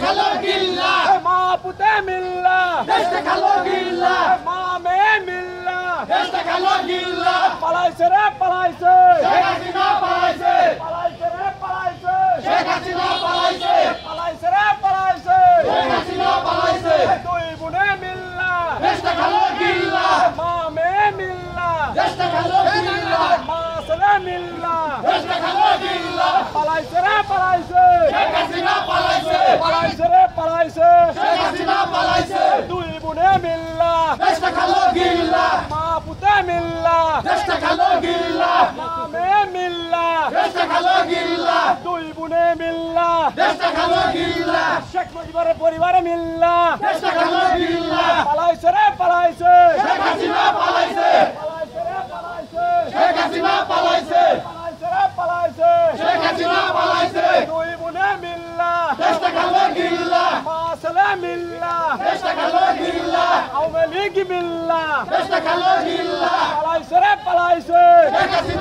খালো গিল্লা মা পুতে মিল্লা দেশটা খালো গিল্লা মা মেয়ে মিল্লা দেশটা খালো গিল্লা পালাইছে রে পালাইছে শেখ হাসিনা পালাইছে পালাইছে রে পালাইছে শেখ হাসিনা পালাইছে পালাইছে রে পালাইছে শেখ হাসিনা পালাইছে দুই বোনে মিল্লা দেশটা খালো গিল্লা মা মেয়ে মিল্লা দেশটা খালো গিল্লা মা ছেলে মিল্লা দেশটা খালো গিল্লা পালাইছে রে পালাইছে শেখ হাসিনা পালাইছে পালাইছে রে পালাইছে শেখ হাসিনা পালাইছে দুই বোনে মিল্লা দেশটা খালো গিল্লা মা পুতে মিল্লা দেশটা খালো গিল্লা মা মেয়ে মিল্লা দেশটা খালো গিল্লা দুই বোনে মিল্লা দেশটা খালো গিল্লা শেখ মুজিবের পরিবারে মিল্লা দেশটা খালো গিল্লা পালাইছে রে পালাইছে শেখ হাসিনা পালাইছে পালাইছে রে পালাইছে শেখ হাসিনা পালাইছে পালাইছে রে পালাইছে শেখ হাসিনা পালাইছে দুই বোনে মিল্লা দেশটা খালো গিল্লা মা ছেলে মিল্লা দেশটা খালো গিল্লা আওয়ামী লীগ মিল্লা দেশটা খালো গিল্লা পালাইছে রে পালাইছে শেখ হাসিনা